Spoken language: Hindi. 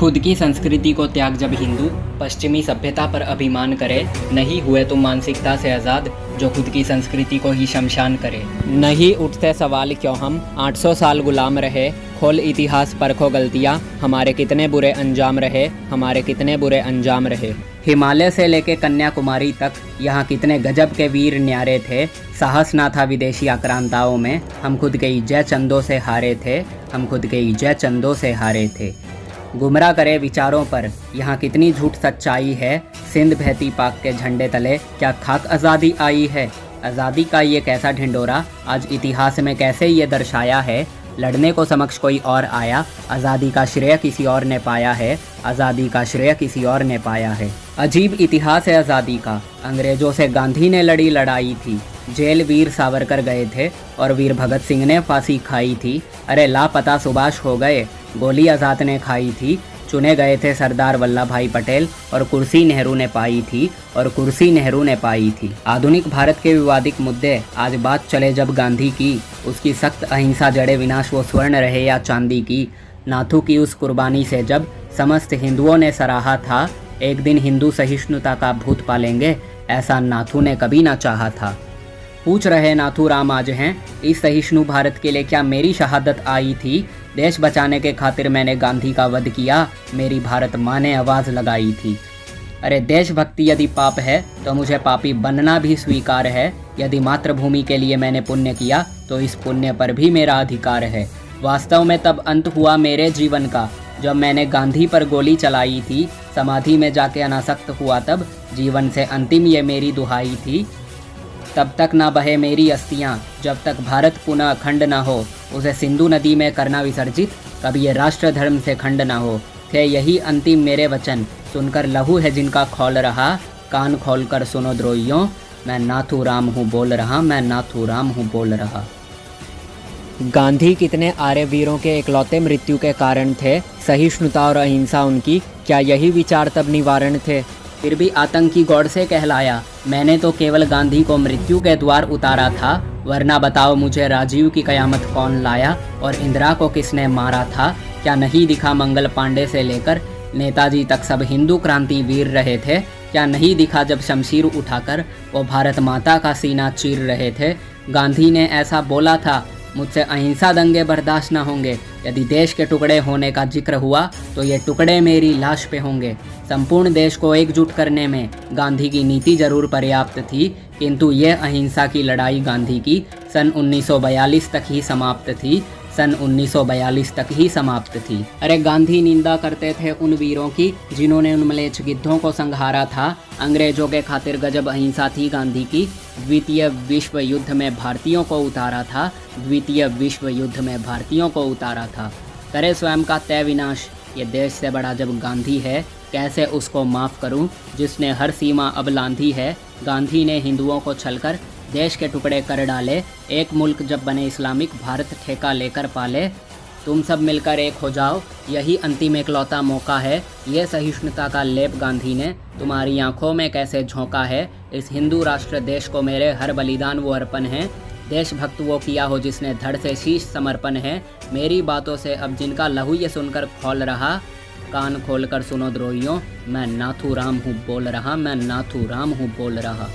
खुद की संस्कृति को त्याग जब हिंदू पश्चिमी सभ्यता पर अभिमान करे, नहीं हुए तो मानसिकता से आज़ाद जो खुद की संस्कृति को ही शमशान करे। नहीं उठते सवाल क्यों हम 800 साल गुलाम रहे, खोल इतिहास परखो गलतियाँ, हमारे कितने बुरे अंजाम रहे, हमारे कितने बुरे अंजाम रहे। हिमालय से लेके कन्याकुमारी तक यहाँ कितने गजब के वीर न्यारे थे, साहस ना था विदेशी आक्रांताओं में, हम खुद के जय चंदों से हारे थे, हम खुद के जय चंदों से हारे थे। गुमराह करे विचारों पर यहाँ कितनी झूठ सच्चाई है, सिंध बहती पाक के झंडे तले क्या खाक आज़ादी आई है। आज़ादी का ये कैसा ढिंडोरा आज इतिहास में कैसे ये दर्शाया है, लड़ने को समक्ष कोई और आया, आज़ादी का श्रेय किसी और ने पाया है, आज़ादी का श्रेय किसी और ने पाया है। अजीब इतिहास है आज़ादी का, अंग्रेज़ों से गांधी ने लड़ी लड़ाई थी, जेल वीर सावरकर गए थे और वीर भगत सिंह ने फांसी खाई थी। अरे लापता सुभाष हो गए, गोली आज़ाद ने खाई थी, चुने गए थे सरदार वल्लभ भाई पटेल और कुर्सी नेहरू ने पाई थी, और कुर्सी नेहरू ने पाई थी। आधुनिक भारत के विवादित मुद्दे आज बात चले जब गांधी की, उसकी सख्त अहिंसा जड़े विनाश वो स्वर्ण रहे या चांदी की। नाथू की उस कुर्बानी से जब समस्त हिंदुओं ने सराहा था, एक दिन हिंदू सहिष्णुता का भूत पालेंगे, ऐसा नाथू ने कभी ना चाहा था। पूछ रहे नाथू राम आज हैं, इस सहिष्णु भारत के लिए क्या मेरी शहादत आई थी, देश बचाने के खातिर मैंने गांधी का वध किया, मेरी भारत माँ ने आवाज़ लगाई थी। अरे देशभक्ति यदि पाप है तो मुझे पापी बनना भी स्वीकार है, यदि मातृभूमि के लिए मैंने पुण्य किया तो इस पुण्य पर भी मेरा अधिकार है। वास्तव में तब अंत हुआ मेरे जीवन का जब मैंने गांधी पर गोली चलाई थी, समाधि में जाके अनासक्त हुआ तब जीवन से अंतिम ये मेरी दुहाई थी। तब तक ना बहे मेरी अस्थियाँ जब तक भारत पुनः अखंड ना हो, उसे सिंधु नदी में करना विसर्जित, कभी ये राष्ट्र धर्म से खंड ना हो। थे यही अंतिम मेरे वचन, सुनकर लहू है जिनका खौल रहा, कान खोल कर सुनो द्रोहियों, मैं नाथू राम हूँ बोल रहा, मैं नाथू राम हूँ बोल रहा। गांधी कितने आर्य वीरों के इकलौते मृत्यु के कारण थे, सहिष्णुता और अहिंसा उनकी, क्या यही विचार तब निवारण थे। फिर भी आतंकी गौड़ से कहलाया, मैंने तो केवल गांधी को मृत्यु के द्वार उतारा था, वरना बताओ मुझे राजीव की कयामत कौन लाया और इंदिरा को किसने मारा था। क्या नहीं दिखा मंगल पांडे से लेकर नेताजी तक सब हिंदू क्रांति वीर रहे थे, क्या नहीं दिखा जब शमशीर उठाकर वो भारत माता का सीना चीर रहे थे। गांधी ने ऐसा बोला था, मुझसे अहिंसा दंगे बर्दाश्त न होंगे, यदि देश के टुकड़े होने का जिक्र हुआ तो ये टुकड़े मेरी लाश पे होंगे। संपूर्ण देश को एकजुट करने में गांधी की नीति जरूर पर्याप्त थी, किंतु ये अहिंसा की लड़ाई गांधी की सन 1942 तक ही समाप्त थी, सन 1942 तक ही समाप्त थी। अरे गांधी निंदा करते थे उन वीरों की जिन्होंने उन म्लेच्छ गिद्धों को संहारा था, अंग्रेजों के खातिर गजब अहिंसा थी गांधी की, द्वितीय विश्व युद्ध में भारतीयों को उतारा था, द्वितीय विश्व युद्ध में भारतीयों को उतारा था। करे स्वयं का तय विनाश, ये देश से बड़ा जब गांधी है, कैसे उसको माफ़ करूं जिसने हर सीमा अब लांधी है। गांधी ने हिंदुओं को छलकर देश के टुकड़े कर डाले, एक मुल्क जब बने इस्लामिक भारत ठेका लेकर पाले। तुम सब मिलकर एक हो जाओ, यही अंतिम एकलौता मौका है, ये सहिष्णुता का लेप गांधी ने तुम्हारी आंखों में कैसे झोंका है। इस हिंदू राष्ट्र देश को मेरे हर बलिदान वो अर्पण है, देशभक्त वो किया हो जिसने धड़ से शीश समर्पण है। मेरी बातों से अब जिनका लहू ये सुनकर खौल रहा, कान खोल कर सुनो द्रोहियों, मैं नाथू राम हूँ बोल रहा, मैं नाथू राम हूँ बोल रहा।